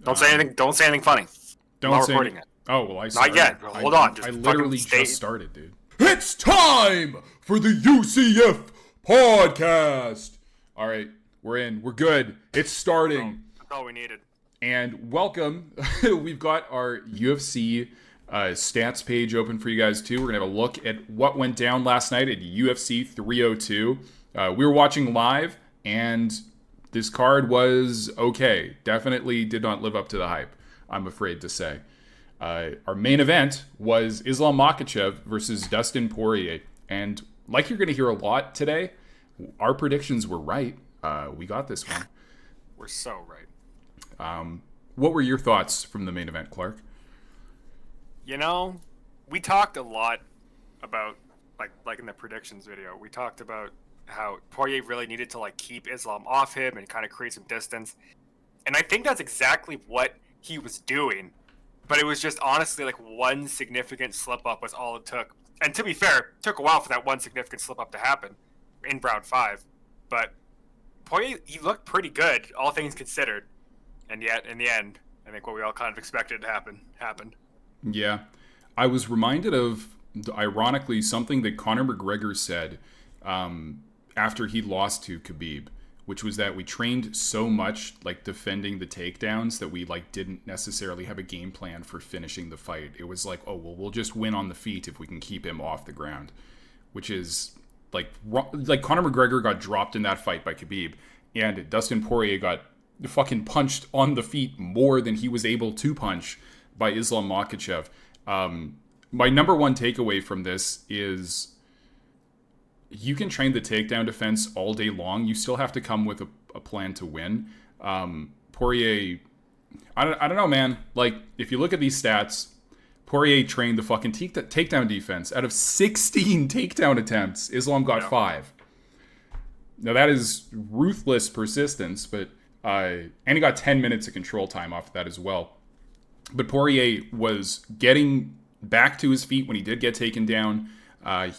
Don't say anything. Don't say anything funny. Don't I'm not say recording any- it. Oh, well, I started. Not yet. Hold on. Just I literally fucking just started, dude. It's time for the UCF podcast. All right, we're in. We're good. It's starting. That's all we needed. And welcome. We've got our UFC stats page open for you guys, too. We're going to have a look at what went down last night at UFC 302. We were watching live, and this card was okay. Definitely did not live up to the hype, I'm afraid to say. Our main event was Islam Makhachev versus Dustin Poirier. And like you're going to hear a lot today, our predictions were right. We got this one. We're so right. What were your thoughts from the main event, Clark? You know, we talked a lot about, like in the predictions video, we talked about how Poirier really needed to keep Islam off him and kind of create some distance. And I think that's exactly what he was doing. But it was just honestly one significant slip up was all it took. And to be fair, it took a while for that one significant slip up to happen in round 5. But Poirier, he looked pretty good, all things considered. And yet, in the end, I think what we all kind of expected to happen happened. Yeah. I was reminded of, ironically, something that Conor McGregor said after he lost to Khabib, which was that we trained so much defending the takedowns that we didn't necessarily have a game plan for finishing the fight. It was we'll just win on the feet if we can keep him off the ground, which is Conor McGregor got dropped in that fight by Khabib, and Dustin Poirier got fucking punched on the feet more than he was able to punch by Islam Makhachev. My number one takeaway from this is you can train the takedown defense all day long. You still have to come with a plan to win. Poirier, I don't know, man. If you look at these stats, Poirier trained the fucking takedown defense. Out of 16 takedown attempts, Islam got 5. Now that is ruthless persistence, but and he got 10 minutes of control time off of that as well. But Poirier was getting back to his feet when he did get taken down.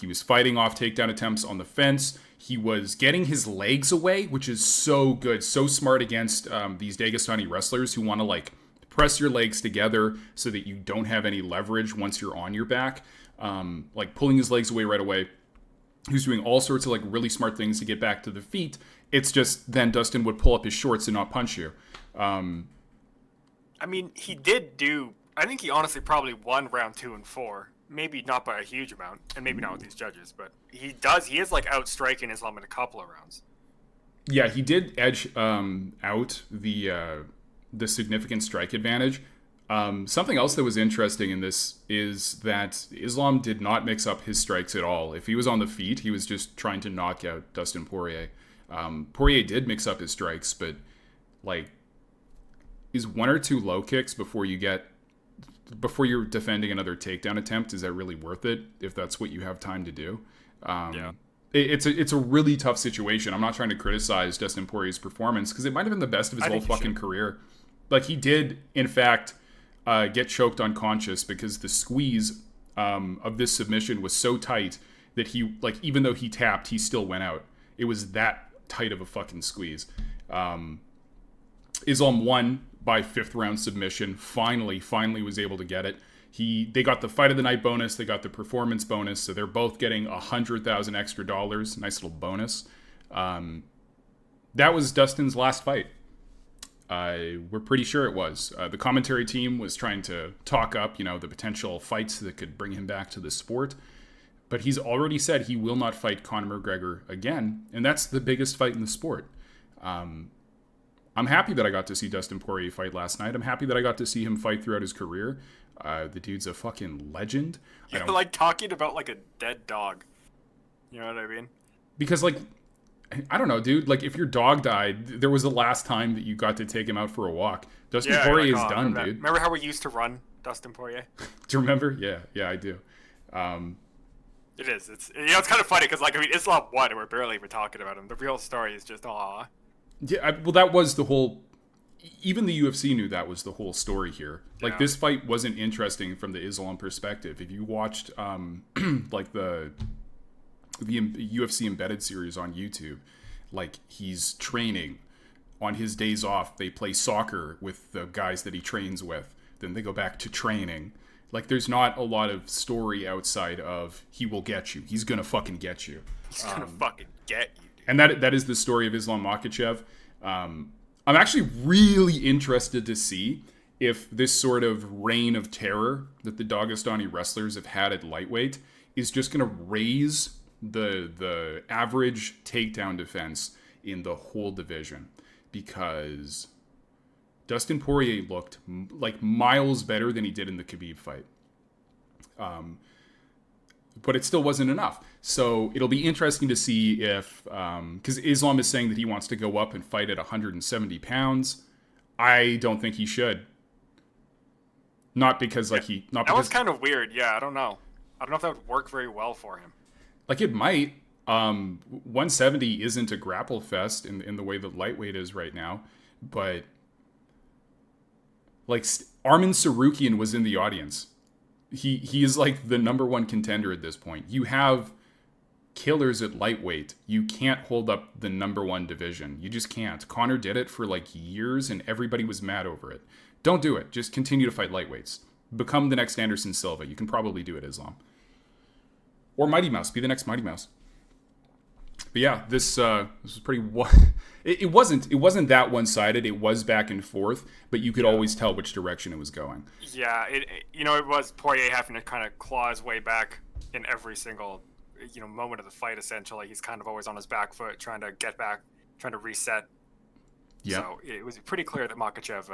He was fighting off takedown attempts on the fence. He was getting his legs away, which is so good, so smart against these Dagestani wrestlers who want to press your legs together so that you don't have any leverage once you're on your back. Pulling his legs away right away. He was doing all sorts of really smart things to get back to the feet. It's just then Dustin would pull up his shorts and not punch you. I mean, he did do. I think he honestly probably won round 2 and 4. Maybe not by a huge amount, and maybe not with these judges, but he does. He is outstriking Islam in a couple of rounds. Yeah, he did edge out the significant strike advantage. Something else that was interesting in this is that Islam did not mix up his strikes at all. If he was on the feet, he was just trying to knock out Dustin Poirier. Poirier did mix up his strikes, but is 1 or 2 low kicks before you're defending another takedown attempt, is that really worth it if that's what you have time to do? Yeah. It's a really tough situation. I'm not trying to criticize Dustin Poirier's performance because it might have been the best of his whole fucking career. He did, in fact, get choked unconscious because the squeeze of this submission was so tight that he, even though he tapped, he still went out. It was that tight of a fucking squeeze. Islam won by 5th round submission. Finally was able to get it. They got the fight of the night bonus. They got the performance bonus. So they're both getting $100,000 extra dollars. Nice little bonus. That was Dustin's last fight. We're pretty sure it was. The commentary team was trying to talk up, the potential fights that could bring him back to the sport. But he's already said he will not fight Conor McGregor again. And that's the biggest fight in the sport. I'm happy that I got to see Dustin Poirier fight last night. I'm happy that I got to see him fight throughout his career. The dude's a fucking legend. You're talking about a dead dog. You know what I mean? Because I don't know, dude. If your dog died, there was the last time that you got to take him out for a walk. Dustin Poirier is done, dude. Remember how we used to run Dustin Poirier? Do you remember? Yeah, I do. It is. It's kind of funny because Islam won and we're barely even talking about him. The real story is just aw. Yeah, well, that was the whole. Even the UFC knew that was the whole story here. This fight wasn't interesting from the Islam perspective. If you watched, the UFC embedded series on YouTube, he's training on his days off, they play soccer with the guys that he trains with. Then they go back to training. Like, there's not a lot of story outside of he will get you. He's going to fucking get you. He's going to fucking get you, dude. And that is the story of Islam Makhachev. I'm actually really interested to see if this sort of reign of terror that the Dagestani wrestlers have had at lightweight is just going to raise the average takedown defense in the whole division. Because Dustin Poirier looked like miles better than he did in the Khabib fight. But it still wasn't enough. So it'll be interesting to see if, because Islam is saying that he wants to go up and fight at 170 pounds. I don't think he should. Not because that was kind of weird. Yeah, I don't know. I don't know if that would work very well for him. Like, it might. 170 isn't a grapple fest in the way that lightweight is right now. But, like, Armin Sarukian was in the audience. He is, like, the number one contender at this point. You have killers at lightweight. You can't hold up the number one division. You just can't. Conor did it for, like, years, and everybody was mad over it. Don't do it. Just continue to fight lightweights. Become the next Anderson Silva. You can probably do it, Islam. Or Mighty Mouse. Be the next Mighty Mouse. But yeah, this was pretty. It wasn't that one-sided. It was back and forth, but you could always tell which direction it was going. Yeah, it was Poirier having to kind of claw his way back in every single moment of the fight. Essentially, he's kind of always on his back foot, trying to get back, trying to reset. Yeah. So it was pretty clear that Makhachev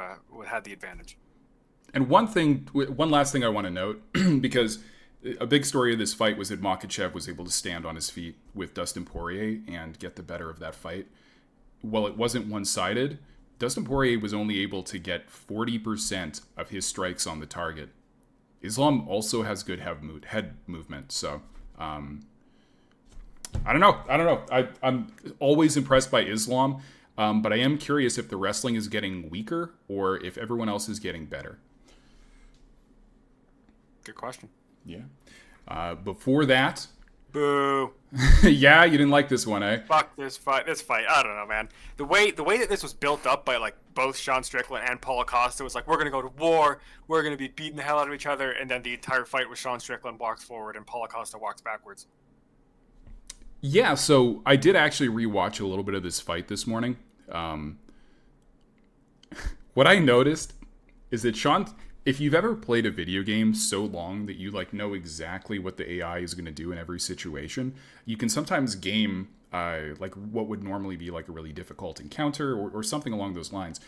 had the advantage. And one last thing I want to note, because a big story of this fight was that Makhachev was able to stand on his feet with Dustin Poirier and get the better of that fight. While it wasn't one-sided, Dustin Poirier was only able to get 40% of his strikes on the target. Islam also has good head movement, so I don't know. I'm always impressed by Islam, but I am curious if the wrestling is getting weaker or if everyone else is getting better. Good question. Yeah. Before that... Boo. Yeah, you didn't like this one, eh? Fuck this fight. I don't know, man. The way that this was built up by, like, both Sean Strickland and Paulo Costa was like, we're going to go to war, we're going to be beating the hell out of each other, and then the entire fight was Sean Strickland walks forward and Paulo Costa walks backwards. Yeah, so I did actually rewatch a little bit of this fight this morning. What I noticed is that Sean... If you've ever played a video game so long that you know exactly what the AI is going to do in every situation, you can sometimes game what would normally be like a really difficult encounter or something along those lines.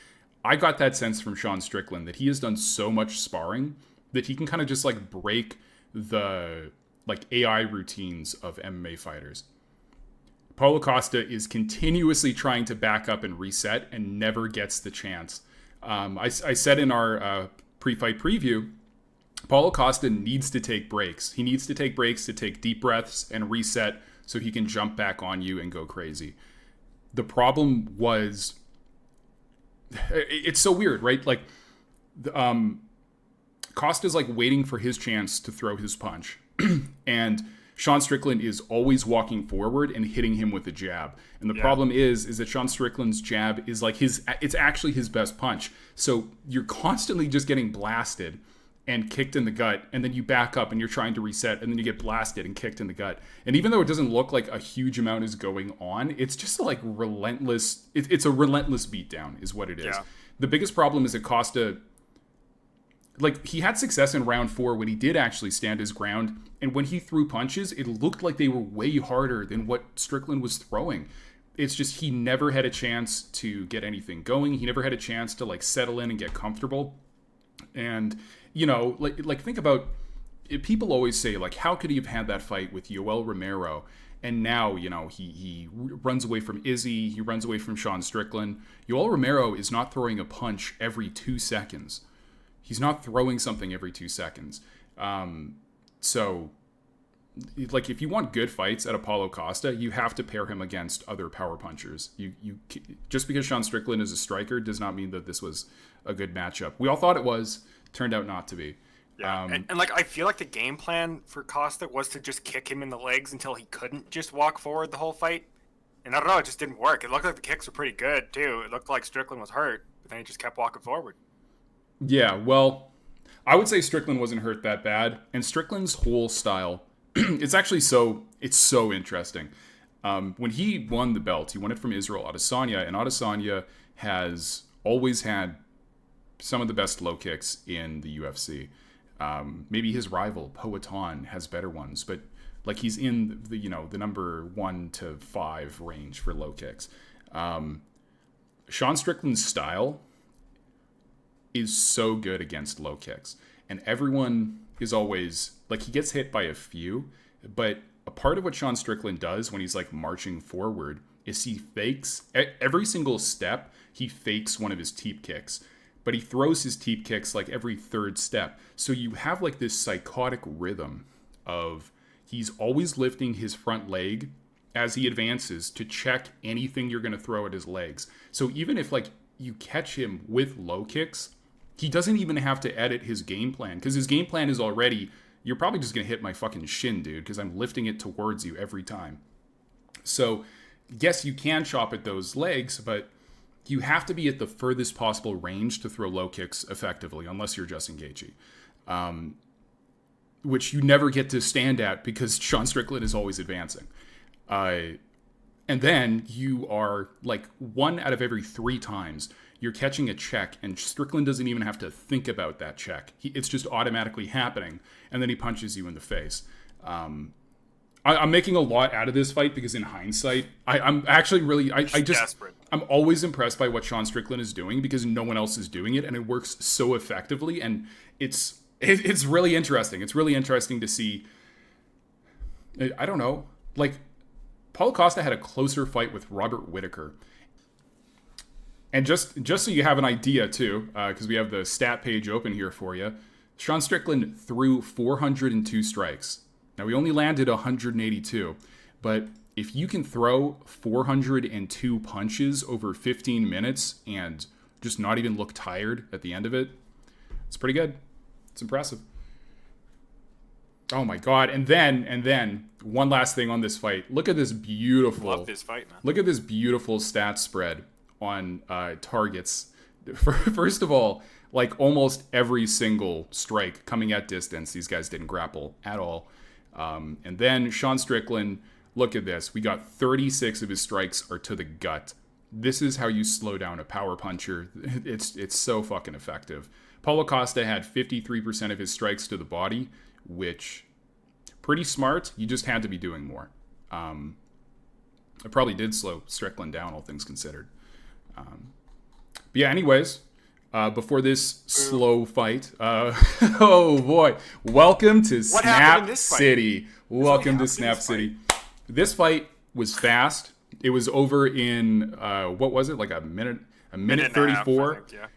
I got that sense from Sean Strickland that he has done so much sparring that he can kind of just break the AI routines of MMA fighters. Paulo Costa is continuously trying to back up and reset and never gets the chance. I said in our pre-fight preview, Paulo Costa needs to take breaks. He needs to take breaks to take deep breaths and reset so he can jump back on you and go crazy. The problem was, it's so weird, right? Costa's waiting for his chance to throw his punch. And Sean Strickland is always walking forward and hitting him with a jab. And the problem is that Sean Strickland's jab is it's actually his best punch. So you're constantly just getting blasted and kicked in the gut, and then you back up and you're trying to reset, and then you get blasted and kicked in the gut. And even though it doesn't look like a huge amount is going on, it's just relentless. It's a relentless beatdown is what it is. Yeah. The biggest problem is that Costa... he had success in round 4 when he did actually stand his ground. And when he threw punches, it looked like they were way harder than what Strickland was throwing. It's just he never had a chance to get anything going. He never had a chance to settle in and get comfortable. And, think about... People always say, how could he have had that fight with Yoel Romero? And now, he runs away from Izzy. He runs away from Sean Strickland. Yoel Romero is not throwing a punch every 2 seconds. He's not throwing something every 2 seconds. So, if you want good fights at Paulo Costa, you have to pair him against other power punchers. You just because Sean Strickland is a striker does not mean that this was a good matchup. We all thought it was. Turned out not to be. Yeah, and I feel like the game plan for Costa was to just kick him in the legs until he couldn't just walk forward the whole fight. And I don't know, it just didn't work. It looked like the kicks were pretty good too. It looked like Strickland was hurt, but then he just kept walking forward. Yeah, well, I would say Strickland wasn't hurt that bad, and Strickland's whole style, it's so interesting. When he won the belt, he won it from Israel Adesanya, and Adesanya has always had some of the best low kicks in the UFC. Maybe his rival Poatan has better ones, but like he's in the number 1 to 5 range for low kicks. Sean Strickland's style is so good against low kicks, and everyone is always like, he gets hit by a few, but a part of what Sean Strickland does when he's like marching forward is he fakes every single step. He fakes one of his teep kicks, but he throws his teep kicks like every third step. So you have like this psychotic rhythm of he's always lifting his front leg as he advances to check anything you're going to throw at his legs. So even if like you catch him with low kicks, he doesn't even have to edit his game plan, because his game plan is already, you're probably just going to hit my fucking shin, dude, because I'm lifting it towards you every time. So yes, you can chop at those legs, but you have to be at the furthest possible range to throw low kicks effectively, unless you're Justin Gaethje, which you never get to stand at because Sean Strickland is always advancing. And then you are like 1 out of every 3 times you're catching a check, and Strickland doesn't even have to think about that check. It's just automatically happening, and then he punches you in the face. I'm making a lot out of this fight because in hindsight, I'm actually really, desperate. I'm always impressed by what Sean Strickland is doing because no one else is doing it, and it works so effectively, and it's really interesting. It's really interesting to see. I don't know, like Paulo Costa had a closer fight with Robert Whittaker. And just so you have an idea too, because we have the stat page open here for you, Sean Strickland threw 402 strikes. Now, we only landed 182, but if you can throw 402 punches over 15 minutes and just not even look tired at the end of it, it's pretty good. It's impressive. Oh my God. And then one last thing on this fight. Look at this beautiful... Love this fight, man. Look at this beautiful stat spread on targets. First of all, like almost every single strike coming at distance, these guys didn't grapple at all. And then Sean Strickland, look at this. We got 36 of his strikes are to the gut. This is how you slow down a power puncher. It's so fucking effective. Paulo Costa had 53% of his strikes to the body, which pretty smart. You just had to be doing more. It probably did slow Strickland down, all things considered. But yeah, anyways, before this slow fight, oh boy, welcome to Snap City. Welcome to Snap City. This fight was fast. It was over in what was it, like a minute 34? Half, I think, yeah.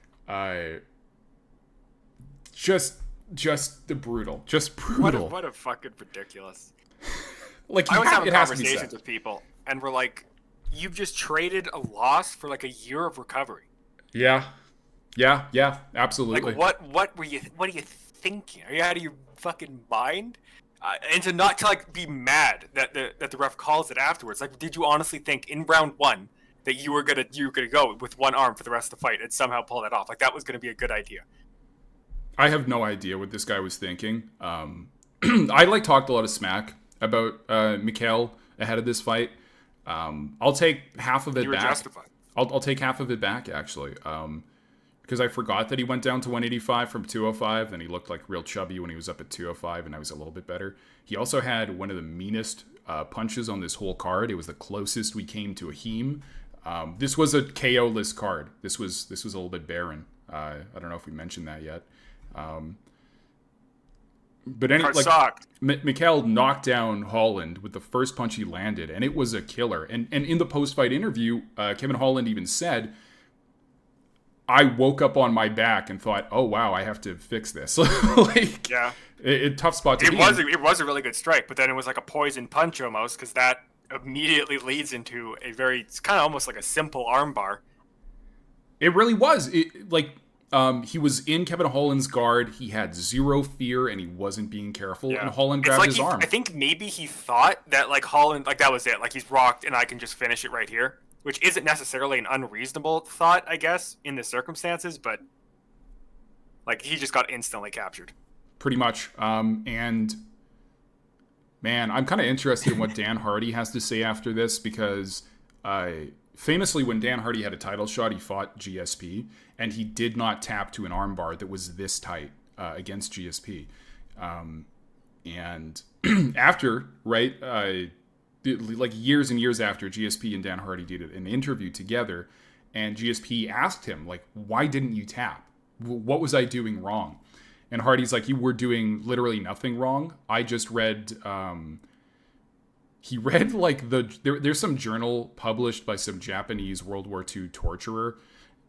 Just brutal. What a fucking ridiculous. Like, I was having conversations with people, and we're like, you've just traded a loss for like a year of recovery. Yeah, absolutely. Like, what are you thinking? Are you out of your fucking mind? And to not like be mad that the ref calls it afterwards. Like, did you honestly think in round 1 that you were gonna go with one arm for the rest of the fight and somehow pull that off? Like, that was gonna be a good idea. I have no idea what this guy was thinking. I talked a lot of smack about Mikhail ahead of this fight. I'll take half of it you were back. Justified. I'll take half of it back, actually, because I forgot that he went down to 185 from 205, and he looked like real chubby when he was up at 205, and I was a little bit better. He also had one of the meanest punches on this whole card. It was the closest we came to a heme. This was a KO-less card. This was a little bit barren. I don't know if we mentioned that yet. But Mikhail knocked down Holland with the first punch he landed, and it was a killer. And in the post-fight interview, Kevin Holland even said, I woke up on my back and thought, oh, wow, I have to fix this. Yeah. Tough spot to be in. It was a really good strike, but then it was like a poison punch almost, because that immediately leads into it's kind of almost like a simple armbar. It really was. He was in Kevin Holland's guard. He had zero fear, and he wasn't being careful. Yeah. And Holland It's grabbed like his arm. I think maybe he thought that like Holland, like that was it. Like he's rocked, and I can just finish it right here, which isn't necessarily an unreasonable thought, I guess, in the circumstances. But like he just got instantly captured. Pretty much. And man, I'm kind of interested in what Dan Hardy has to say after this because famously, when Dan Hardy had a title shot, he fought GSP, and he did not tap to an armbar that was this tight against GSP. And after, right, like years and years after, GSP and Dan Hardy did an interview together, and GSP asked him, like, why didn't you tap? What was I doing wrong? And Hardy's like, you were doing literally nothing wrong. I just read... he read like there's some journal published by some Japanese World War II torturer,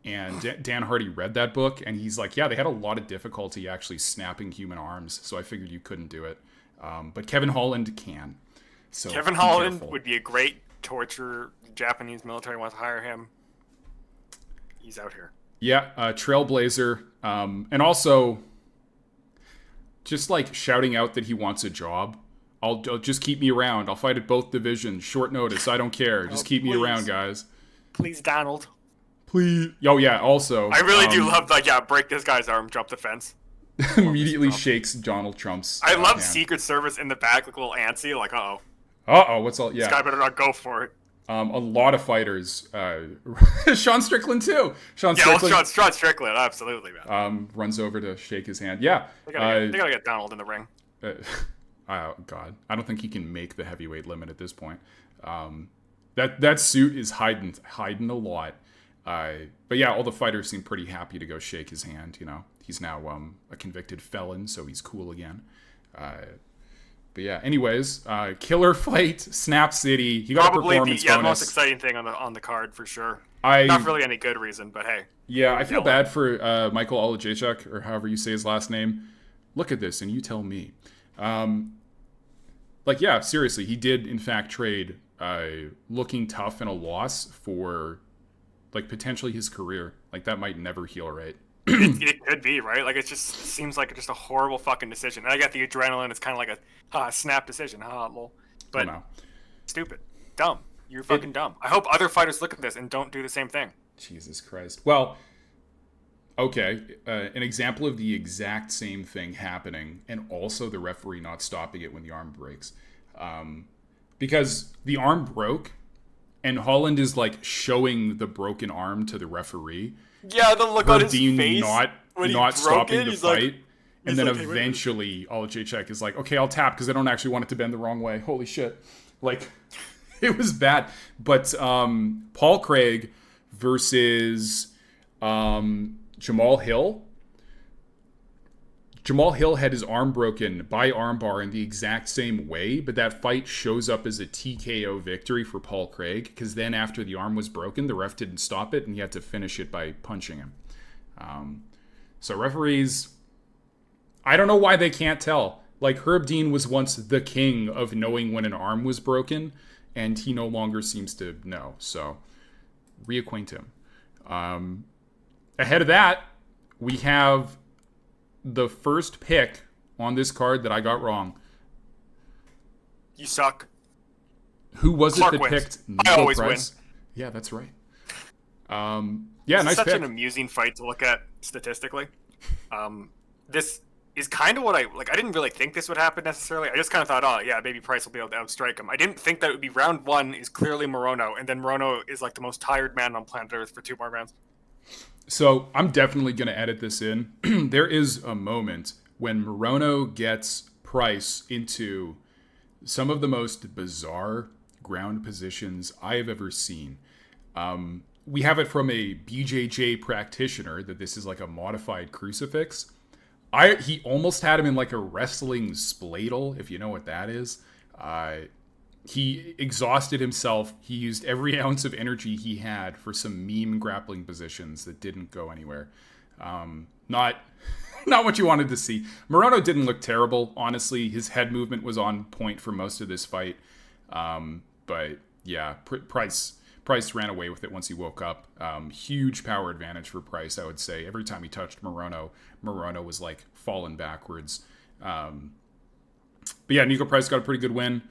and Dan Hardy read that book, and he's like, yeah, they had a lot of difficulty actually snapping human arms, so I figured you couldn't do it. But Kevin Holland can. So Kevin Holland would be a great torturer. The Japanese military wants to hire him. He's out here. Yeah, trailblazer, and also just like shouting out that he wants a job. I'll just keep me around. I'll fight at both divisions. Short notice. I don't care. Just keep me around, guys. Please, Donald. Please. Oh, yeah. Also, I really do love, like, break this guy's arm, jump the fence. Immediately shakes Donald Trump's I love hand. Secret Service in the back, like a little antsy, like, uh-oh. Uh-oh, what's all... Yeah. This guy better not go for it. A lot of fighters. Sean Strickland, too. Sean Strickland, absolutely, man. Runs over to shake his hand. Yeah. They gotta get Donald in the ring. Oh God, I don't think he can make the heavyweight limit at this point. That suit is hiding a lot. But yeah, all the fighters seem pretty happy to go shake his hand. You know, he's now a convicted felon, so he's cool again. But yeah, anyways, killer fight, Snap City. He got probably a performance the bonus. most exciting thing on the card for sure. Not for really any good reason, but hey. Yeah, I feel bad for Michael Olajechuk, or however you say his last name. Look at this, and you tell me. Like, yeah, seriously, he did, in fact, trade looking tough and a loss for, like, potentially his career. Like, that might never heal right. It could be, right? Like, it just seems like just a horrible fucking decision. And I got the adrenaline. It's kind of like a snap decision. Lol. But stupid. Dumb. You're fucking dumb. I hope other fighters look at this and don't do the same thing. Jesus Christ. Well... Okay, an example of the exact same thing happening, and also the referee not stopping it when the arm breaks. Because the arm broke, and Holland is like showing the broken arm to the referee. Yeah, the look on his face not stopping the fight. Like, and then like, eventually Olajechuk is like, okay, I'll tap because I don't actually want it to bend the wrong way. Holy shit. Like, it was bad. But Paul Craig versus... Jamal Hill. Jamal Hill had his arm broken by armbar in the exact same way, but that fight shows up as a TKO victory for Paul Craig, because then after the arm was broken, the ref didn't stop it, and he had to finish it by punching him. So referees, I don't know why they can't tell. Like, Herb Dean was once the king of knowing when an arm was broken, and he no longer seems to know. So, reacquaint him. Ahead of that, we have the first pick on this card that I got wrong. You suck. Who was Clark it that wins. picked I Nico always Price? win. Yeah, that's right. This nice is such pick. an amusing fight to look at statistically. This is kind of what I didn't really think this would happen necessarily. I just kind of thought, oh yeah, maybe Price will be able to outstrike him. I didn't think that it would be round one is clearly Morono, and then Morono is like the most tired man on planet Earth for 2 more rounds. So I'm definitely going to edit this in. There is a moment when Morono gets Price into some of the most bizarre ground positions I have ever seen. We have it from a BJJ practitioner that this is like a modified crucifix. He almost had him in like a wrestling spladle, if you know what that is. He exhausted himself. He used every ounce of energy he had for some meme grappling positions that didn't go anywhere. Not what you wanted to see. Morono didn't look terrible, honestly. His head movement was on point for most of this fight. But yeah, Price Price ran away with it once he woke up. Huge power advantage for Price, I would say. Every time he touched Morono was like falling backwards. But yeah, Nico Price got a pretty good win.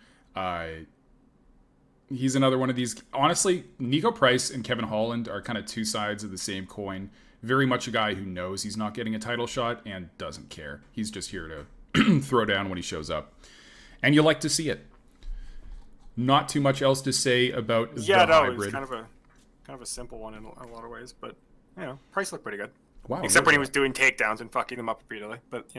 He's another one of these. Honestly, Nico Price and Kevin Holland are kind of two sides of the same coin. Very much a guy who knows he's not getting a title shot and doesn't care. He's just here to throw down when he shows up. And you like to see it. Not too much else to say about the hybrid. It's kind of a simple one in a lot of ways, but Price looked pretty good. Wow. Except when he was doing takedowns and fucking them up repeatedly, but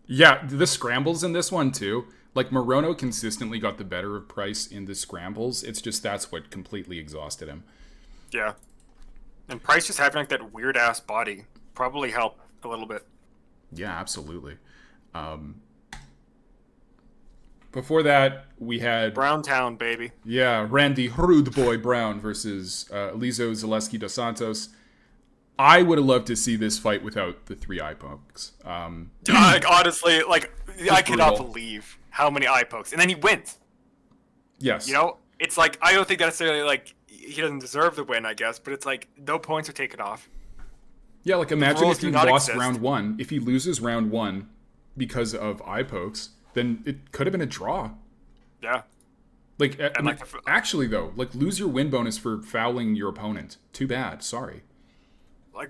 Yeah, the scrambles in this one too. Like Morono consistently got the better of Price in the scrambles. It's just that's what completely exhausted him. Yeah. And Price just having like that weird ass body probably helped a little bit. Yeah, absolutely. Before that, we had Browntown, baby. Yeah, Randy Rude Boy Brown versus Elizo Zaleski dos Santos. I would have loved to see this fight without the 3 eye pokes. Honestly, I cannot believe how many eye pokes. And then he wins. Yes. It's like, I don't think necessarily, he doesn't deserve the win, I guess, but it's like, no points are taken off. Yeah, imagine if he lost round 1. If he loses round 1 because of eye pokes, then it could have been a draw. Yeah. Actually, though, lose your win bonus for fouling your opponent. Too bad. Sorry.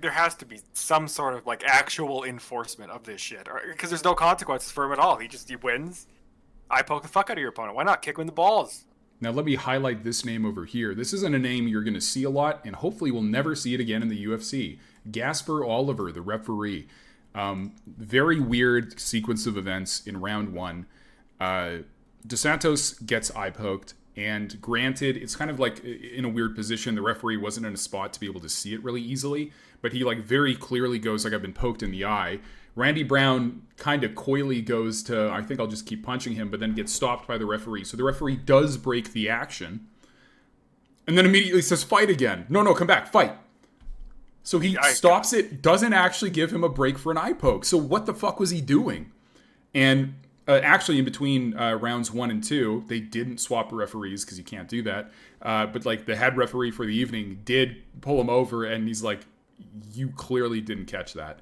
There has to be some sort of, actual enforcement of this shit. Because there's no consequences for him at all. He wins. Eye poke the fuck out of your opponent. Why not kick him in the balls? Now, let me highlight this name over here. This isn't a name you're going to see a lot, and hopefully we'll never see it again in the UFC. Gasper Oliver, the referee. Very weird sequence of events in round 1. Dos Santos gets eye poked, and granted, it's kind of in a weird position. The referee wasn't in a spot to be able to see it really easily, but he very clearly goes I've been poked in the eye. Randy Brown kind of coyly goes to, I think I'll just keep punching him, but then gets stopped by the referee. So the referee does break the action, and then immediately says, fight again. No, come back, fight. So he stops it, doesn't actually give him a break for an eye poke. So what the fuck was he doing? And actually, in between rounds 1 and 2, they didn't swap referees because you can't do that. But the head referee for the evening did pull him over, and he's like, you clearly didn't catch that.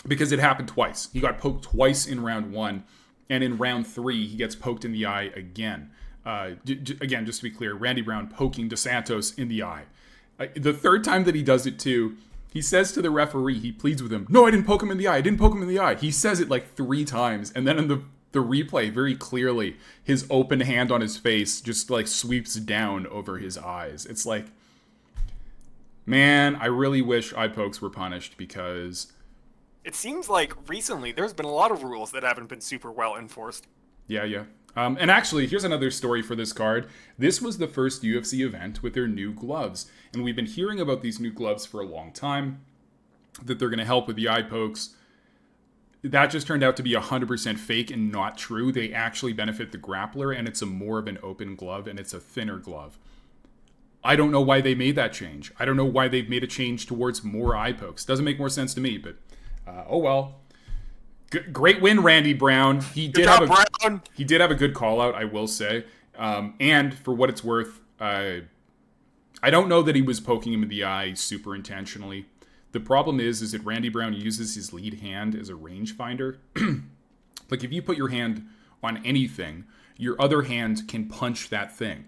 Because it happened twice. He got poked twice in round 1, and in round 3, he gets poked in the eye again. Again, just to be clear, Randy Brown poking Dos Santos in the eye. The third time that he does it too, he says to the referee, he pleads with him, no, I didn't poke him in the eye. He says it 3 times. And then in the replay, very clearly, his open hand on his face just sweeps down over his eyes. It's man, I really wish eye pokes were punished because... It seems like recently there's been a lot of rules that haven't been super well enforced. Yeah. And actually, here's another story for this card. This was the first UFC event with their new gloves. And we've been hearing about these new gloves for a long time, that they're going to help with the eye pokes. That just turned out to be 100% fake and not true. They actually benefit the grappler, and it's more of an open glove, and it's a thinner glove. I don't know why they made that change. I don't know why they've made a change towards more eye pokes. Doesn't make more sense to me, but oh well. Great win, Randy Brown. He did have a good call out, I will say. And for what it's worth, I don't know that he was poking him in the eye super intentionally. The problem is that Randy Brown uses his lead hand as a rangefinder. If you put your hand on anything, your other hand can punch that thing.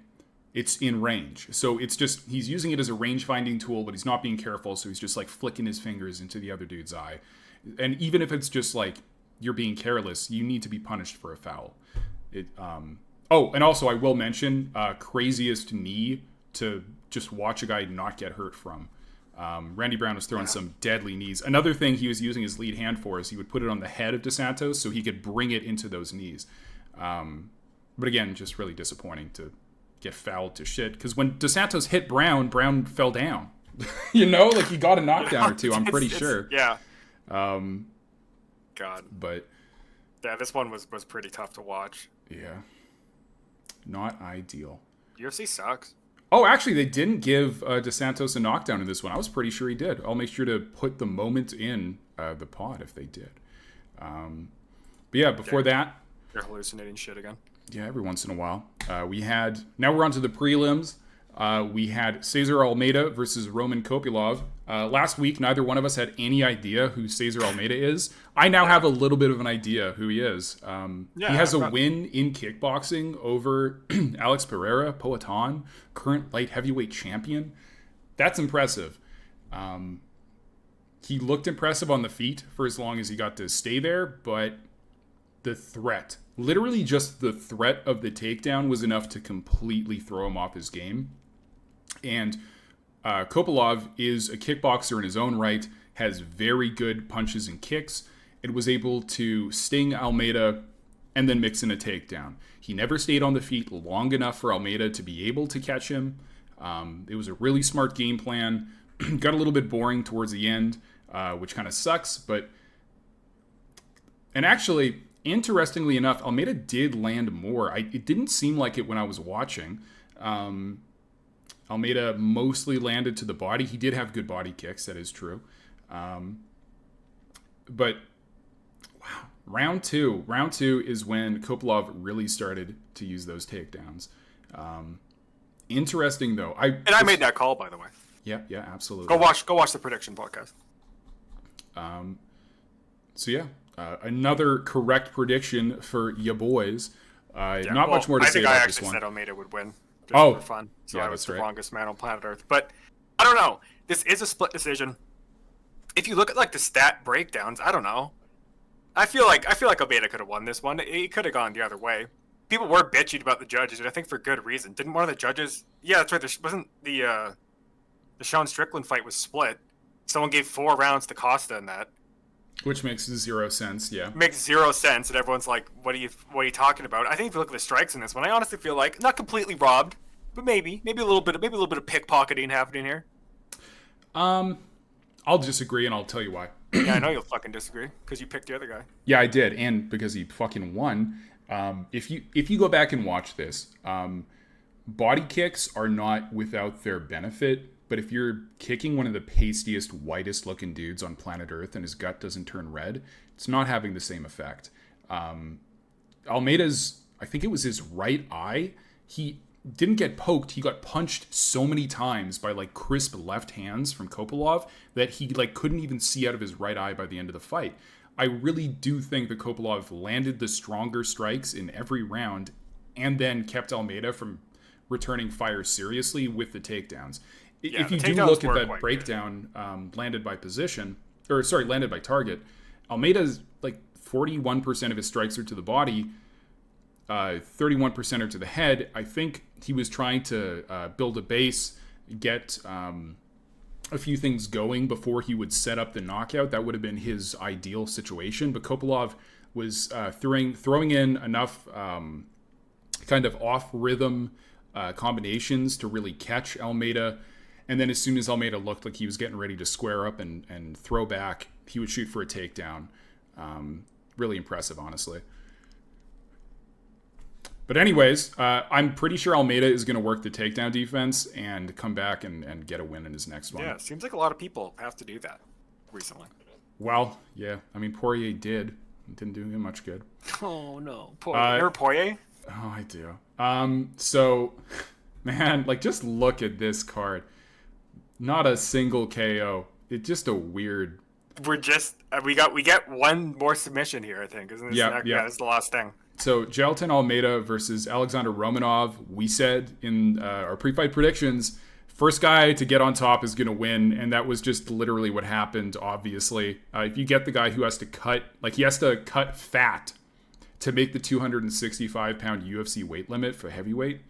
It's in range. So it's just, he's using it as a range-finding tool, but he's not being careful, so he's just flicking his fingers into the other dude's eye. And even if it's just you're being careless, you need to be punished for a foul. Oh, and also I will mention, craziest knee to just watch a guy not get hurt from. Randy Brown was throwing some deadly knees. Another thing he was using his lead hand for is he would put it on the head of Dos Santos so he could bring it into those knees. But again, just really disappointing to get fouled to shit. Because when Dos Santos hit Brown, Brown fell down. He got a knockdown or two, I'm pretty sure. Yeah. God. But yeah, this one was pretty tough to watch. Yeah. Not ideal. UFC sucks. Oh, actually, they didn't give Dos Santos a knockdown in this one. I was pretty sure he did. I'll make sure to put the moment in the pod if they did. But yeah, before that... You're hallucinating shit again. Yeah, every once in a while. Now we're on to the prelims. We had Cesar Almeida versus Roman Kopylov. Last week, neither one of us had any idea who Cesar Almeida is. I now have a little bit of an idea who he is. He has a win in kickboxing over Alex Pereira, Poatan, current light heavyweight champion. That's impressive. He looked impressive on the feet for as long as he got to stay there, but the threat, literally just the threat of the takedown was enough to completely throw him off his game. And Kopylov is a kickboxer in his own right, has very good punches and kicks, and was able to sting Almeida and then mix in a takedown. He never stayed on the feet long enough for Almeida to be able to catch him. It was a really smart game plan. Got a little bit boring towards the end, which kind of sucks. And actually, interestingly enough, Almeida did land more. It didn't seem like it when I was watching. Almeida mostly landed to the body. He did have good body kicks, that is true. But wow, round two is when Kopylov really started to use those takedowns. Interesting though. I made that call, by the way. Yeah, absolutely. Go watch the prediction podcast. Another correct prediction for ya boys. Not much more to say about this one. I think I actually said Almeida would win. For fun. So yeah, I was the longest man on planet Earth. But I don't know. This is a split decision. If you look at like the stat breakdowns, I don't know. I feel like Almeida could have won this one. It could have gone the other way. People were bitching about the judges, and I think for good reason. Didn't one of the judges? Yeah, that's right. There wasn't the Sean Strickland fight was split. Someone gave 4 rounds to Costa in that. Which makes 0 sense, yeah. Makes 0 sense, and everyone's like, "What are you talking about?" I think if you look at the strikes in this one, I honestly feel like not completely robbed, but maybe a little bit of pickpocketing happening here. I'll disagree, and I'll tell you why. Yeah, I know you'll fucking disagree because you picked the other guy. Yeah, I did, and because he fucking won. If you go back and watch this, body kicks are not without their benefit. But if you're kicking one of the pastiest, whitest looking dudes on planet Earth and his gut doesn't turn red, it's not having the same effect. Almeida's, I think it was his right eye, he didn't get poked. He got punched so many times by like crisp left hands from Kopylov that he like couldn't even see out of his right eye by the end of the fight. I really do think that Kopylov landed the stronger strikes in every round and then kept Almeida from returning fire seriously with the takedowns. Yeah, if you do look at that breakdown, landed by target, Almeida's like 41% of his strikes are to the body, 31% are to the head. I think he was trying to build a base, get a few things going before he would set up the knockout. That would have been his ideal situation. But Kopylov was throwing in enough kind of off-rhythm combinations to really catch Almeida. And then as soon as Almeida looked like he was getting ready to square up and throw back, he would shoot for a takedown. Really impressive, honestly. But anyways, I'm pretty sure Almeida is going to work the takedown defense and come back and get a win in his next one. Yeah, it seems like a lot of people have to do that recently. Well, yeah. I mean, Poirier did. It didn't do him much good. Oh, no. Remember Poirier? Oh, I do. So, man, like, just look at this card. Not a single KO. It's just a weird... We get one more submission here, I think. Isn't this? Yeah, that's the last thing. So, Jailton Almeida versus Alexander Romanov. We said in our pre-fight predictions, first guy to get on top is going to win, and that was just literally what happened, obviously. If you get the guy who has to cut fat to make the 265-pound UFC weight limit for heavyweight,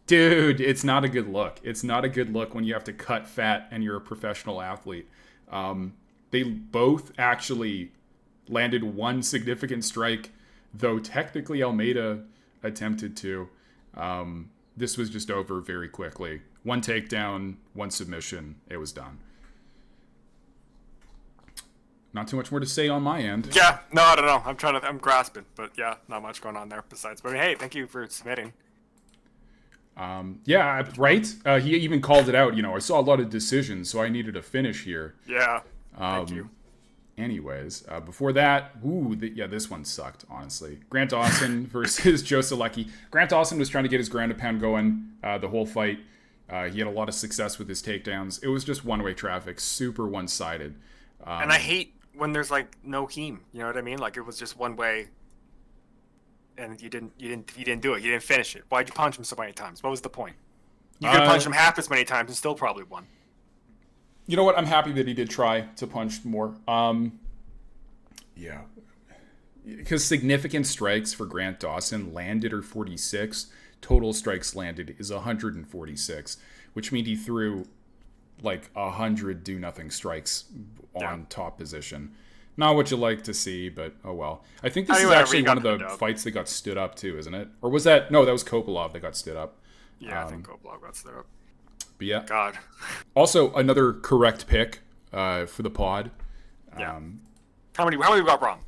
dude, it's not a good look. It's not a good look when you have to cut fat and you're a professional athlete. They both actually landed one significant strike, though technically Almeida attempted to. This was just over very quickly. One takedown, one submission, it was done. Not too much more to say on my end. Yeah, no, I don't know. I'm grasping, but yeah, not much going on there besides. But hey, thank you for submitting. Yeah, right? He even called it out. I saw a lot of decisions, so I needed a finish here. Yeah, thank you. anyways. Before that, this one sucked, honestly. Grant Dawson versus Joe Selecki. Grant Dawson was trying to get his ground and pound going the whole fight. He had a lot of success with his takedowns. It was just one-way traffic, super one-sided. And I hate when there's like no heme. You know what I mean? Like it was just one way, and you didn't do it. You didn't finish it. Why'd you punch him so many times? What was the point? You could punch him half as many times and still probably won. You know what? I'm happy that he did try to punch more. Yeah. Because significant strikes for Grant Dawson landed are 46. Total strikes landed is 146, which means he threw like 100 do-nothing strikes on top position. Not what you like to see, but oh well. I think this is actually one of the fights that got stood up too, isn't it? Or was that... No, that was Kopylov that got stood up. Yeah, I think Kopylov got stood up. But yeah. God. Also, another correct pick for the pod. Yeah. How many we got wrong?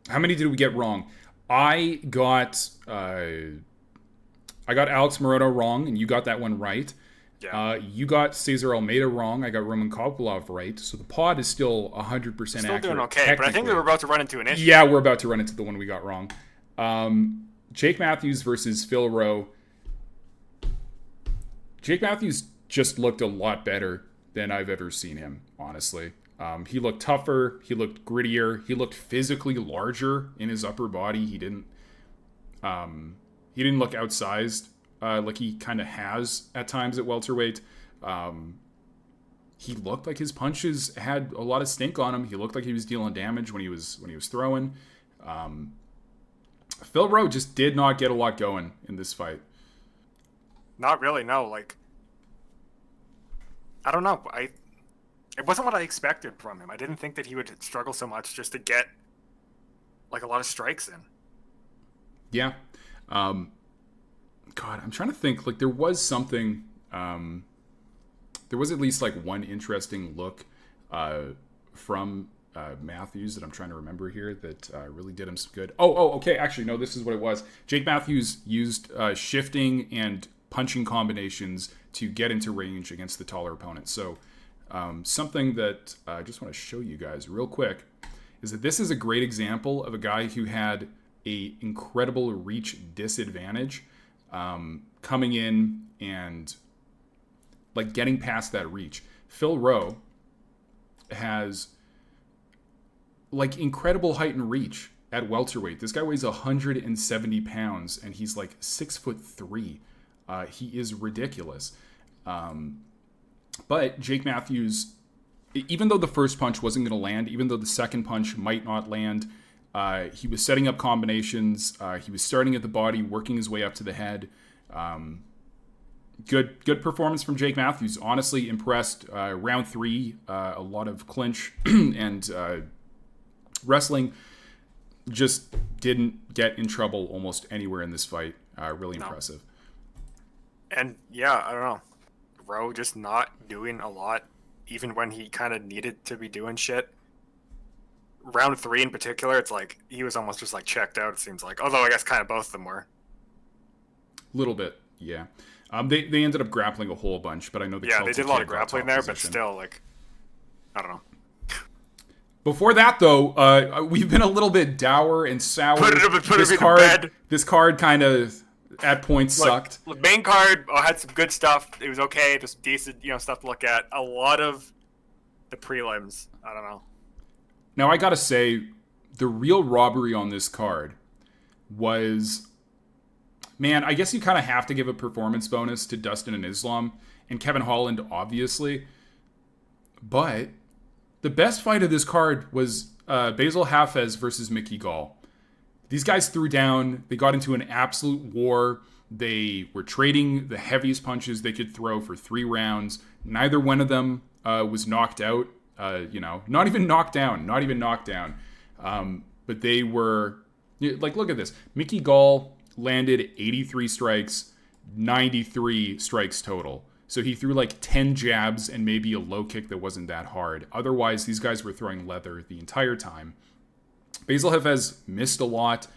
How many did we get wrong? I got Alex Morono wrong, and you got that one right. Yeah. You got Cesar Almeida wrong. I got Roman Kopylov right. So the pod is still 100% accurate. Still doing okay, but I think we're about to run into an issue. Yeah, we're about to run into the one we got wrong. Jake Matthews versus Phil Rowe. Jake Matthews just looked a lot better than I've ever seen him, honestly. He looked tougher. He looked grittier. He looked physically larger in his upper body. He didn't look outsized like he kind of has at times at welterweight. He looked like his punches had a lot of stink on him. He looked like he was dealing damage when he was throwing. Phil Rowe just did not get a lot going in this fight. Not really, no. Like, I don't know. It wasn't what I expected from him. I didn't think that he would struggle so much just to get like a lot of strikes in. Yeah. God, I'm trying to think. Like, there was something. There was at least like one interesting look from Matthews that I'm trying to remember here that really did him some good. Okay. Actually, no. This is what it was. Jake Matthews used shifting and punching combinations to get into range against the taller opponent. So something that I just want to show you guys real quick is that this is a great example of a guy who had a incredible reach disadvantage coming in and like getting past that reach. Phil Rowe has like incredible height and reach at welterweight. This guy weighs 170 pounds and he's like 6'3". He is ridiculous. But Jake Matthews, even though the first punch wasn't going to land, even though the second punch might not land, he was setting up combinations. He was starting at the body, working his way up to the head. Good performance from Jake Matthews. Honestly impressed. Round 3, a lot of clinch and wrestling. Just didn't get in trouble almost anywhere in this fight. Really impressive. And yeah, I don't know. Rowe just not doing a lot, even when he kind of needed to be doing shit. Round 3 in particular, it's like he was almost just like checked out, it seems like. Although I guess kind of both of them were. A little bit, yeah. They ended up grappling a whole bunch, but I know they did a lot of grappling there, but still, like, I don't know. Before that, though, we've been a little bit dour and sour. This card kind of at points sucked. The main card had some good stuff. It was okay, just decent, stuff to look at. A lot of the prelims, I don't know. Now I gotta say, the real robbery on this card was, man, I guess you kind of have to give a performance bonus to Dustin and Islam and Kevin Holland, obviously. But the best fight of this card was Basil Hafez versus Mickey Gall. These guys threw down. They got into an absolute war. They were trading the heaviest punches they could throw for 3 rounds. Neither one of them was knocked out. Not even knocked down. But they were, like, look at this. Mickey Gall landed 83 strikes, 93 strikes total. So he threw like 10 jabs and maybe a low kick that wasn't that hard. Otherwise, these guys were throwing leather the entire time. Basil Hafez missed a lot.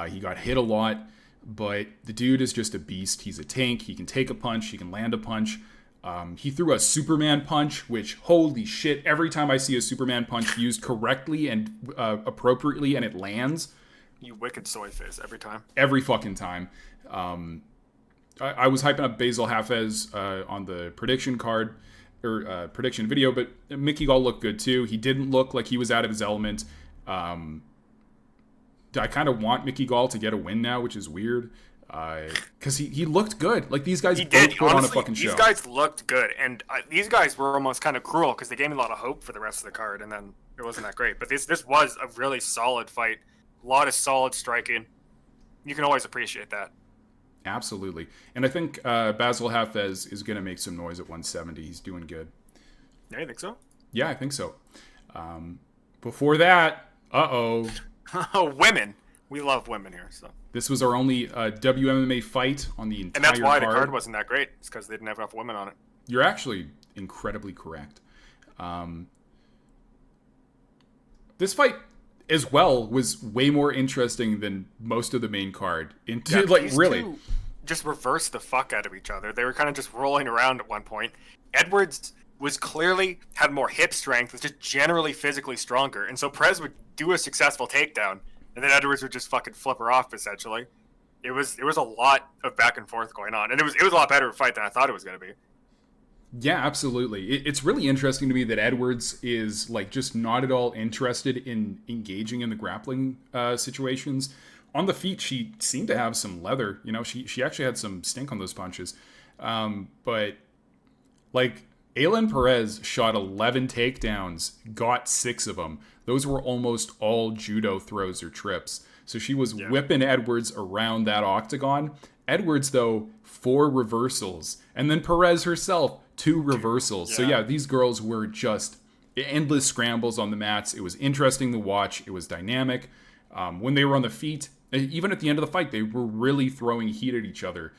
He got hit a lot. But the dude is just a beast. He's a tank. He can take a punch. He can land a punch. He threw a Superman punch, which, holy shit, every time I see a Superman punch used correctly and appropriately and it lands. You wicked soy face every time. Every fucking time. I was hyping up Basil Hafez on the prediction card, or prediction video, but Mickey Gall looked good too. He didn't look like he was out of his element. I kind of want Mickey Gall to get a win now, which is weird. Because he looked good. Like, these guys both put on a fucking show. These guys looked good, and these guys were almost kind of cruel because they gave me a lot of hope for the rest of the card, and then it wasn't that great. But this was a really solid fight. A lot of solid striking. You can always appreciate that. Absolutely. And I think Basil Hafez is going to make some noise at 170. He's doing good. Yeah, you think so? Yeah, I think so. Before that, women. We love women here, so. This was our only WMMA fight on the entire card. And that's why the card wasn't that great. It's because they didn't have enough women on it. You're actually incredibly correct. This fight, as well, was way more interesting than most of the main card. Really. Just reversed the fuck out of each other. They were kind of just rolling around at one point. Edwards was clearly had more hip strength, was just generally physically stronger. And so Perez would do a successful takedown. And then Edwards would just fucking flip her off, essentially. It was a lot of back and forth going on. And it was a lot better of a fight than I thought it was going to be. Yeah, absolutely. It's really interesting to me that Edwards is, like, just not at all interested in engaging in the grappling situations. On the feet, she seemed to have some leather. You know, she actually had some stink on those punches. But, like, Aylin Perez shot 11 takedowns, got 6 of them. Those were almost all judo throws or trips. So she was whipping Edwards around that octagon. Edwards, though, 4 reversals. And then Perez herself, 2 reversals. Yeah. So yeah, these girls were just endless scrambles on the mats. It was interesting to watch. It was dynamic. When they were on the feet, even at the end of the fight, they were really throwing heat at each other.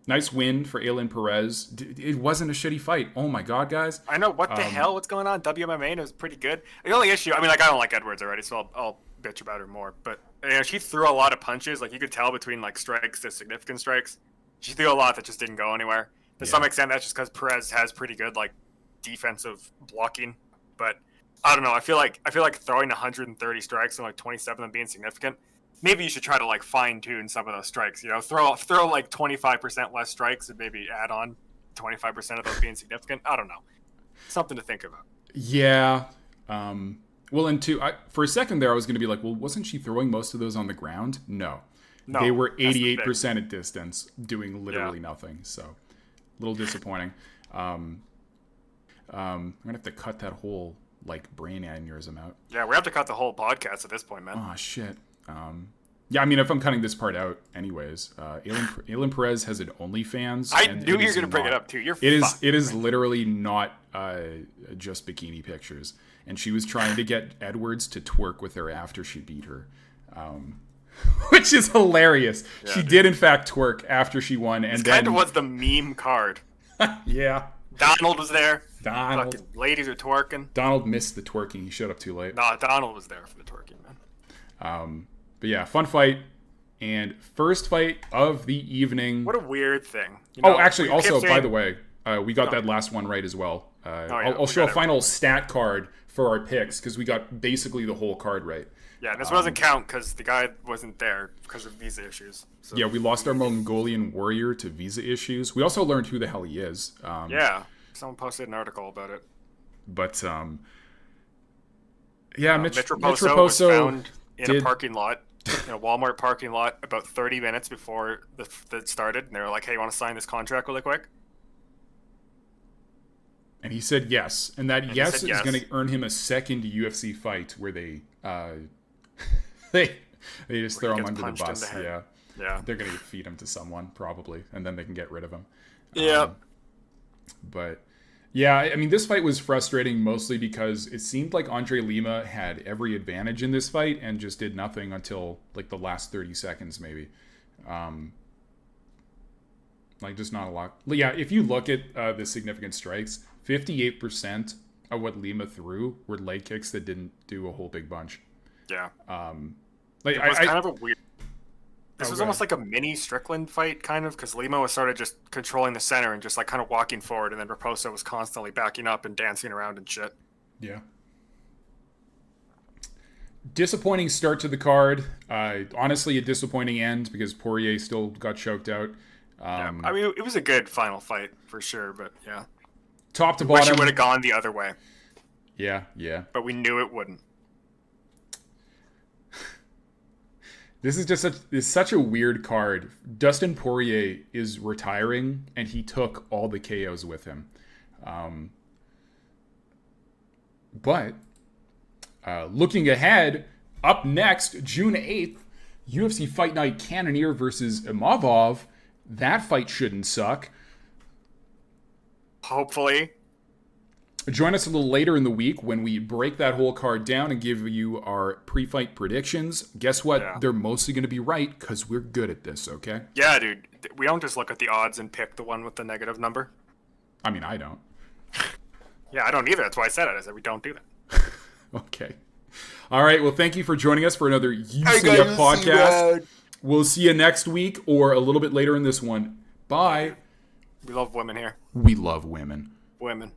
Nice win for Aylin Perez. It wasn't a shitty fight. Oh my god, guys. I know. What the hell? What's going on? WMMA was pretty good. The only issue, I mean, like, I don't like Edwards already, so I'll bitch about her more. But, you know, she threw a lot of punches. Like, you could tell between, like, strikes to significant strikes. She threw a lot that just didn't go anywhere. To some extent, that's just because Perez has pretty good, like, defensive blocking. But I don't know. I feel like throwing 130 strikes and like 27 of them being significant. Maybe you should try to, like, fine-tune some of those strikes. You know, throw like 25% less strikes and maybe add on 25% of those being significant. I don't know. Something to think about. Yeah. Well, and for a second there, I was going to be like, well, wasn't she throwing most of those on the ground? No. They were 88% at distance, doing literally nothing. So, a little disappointing. I'm going to have to cut that whole, like, brain aneurysm out. Yeah, we have to cut the whole podcast at this point, man. Oh, shit. Yeah, I mean, if I'm cutting this part out anyways, Aylin Perez has an OnlyFans. I knew you were going to bring it up, too. It is literally not just bikini pictures. And she was trying to get Edwards to twerk with her after she beat her. Which is hilarious. Yeah, she did, in fact, twerk after she won. And then kind of was the meme card. Yeah. Donald was there. Fucking ladies are twerking. Donald missed the twerking. He showed up too late. No, Donald was there for the twerking, man. But yeah, fun fight. And first fight of the evening. What a weird thing. You know, actually, also, by the way, we got that last one right as well. I'll show a final stat card for our picks because we got basically the whole card right. Yeah, and this doesn't count because the guy wasn't there because of visa issues. So. Yeah, we lost our Mongolian warrior to visa issues. We also learned who the hell he is. Someone posted an article about it. But, Mitch Raposo was found in a parking lot, in a Walmart parking lot, about 30 minutes before it started. And they were like, hey, you want to sign this contract really quick? And he said yes. And that yes is going to earn him a second UFC fight where they they just throw him under the bus. Yeah. They're going to feed him to someone, probably. And then they can get rid of him. Yeah. But... yeah, I mean, this fight was frustrating mostly because it seemed like Andre Lima had every advantage in this fight and just did nothing until, like, the last 30 seconds, maybe. Like, just not a lot. Yeah, if you look at the significant strikes, 58% of what Lima threw were leg kicks that didn't do a whole big bunch. Yeah. Like, it was kind of a weird... This was Okay. almost like a mini Strickland fight, kind of, because Lima was sort of just controlling the center and just like kind of walking forward, and then Raposo was constantly backing up and dancing around and shit. Yeah. Disappointing start to the card. Honestly, a disappointing end because Poirier still got choked out. Yeah, I mean, it was a good final fight for sure, but yeah, Top to wish bottom. it would have gone the other way, Yeah, yeah. but we knew it wouldn't. This is just such a weird card. Dustin Poirier is retiring, and he took all the KOs with him. But looking ahead, up next, June 8th, UFC Fight Night Cannonier versus Imavov. That fight shouldn't suck. Hopefully, Join us a little later in the week when we break that whole card down and give you our pre-fight predictions. Guess what? Yeah. They're mostly going to be right because we're good at this, okay? yeah, dude, we don't just look at the odds and pick the one with the negative number. I mean, I don't. Yeah, I don't either. That's why I said it. I said we don't do that. Okay. All right. Well, thank you for joining us for another UCF podcast. We'll see you next week or a little bit later in this one. Bye. We love women here. We love women. Women.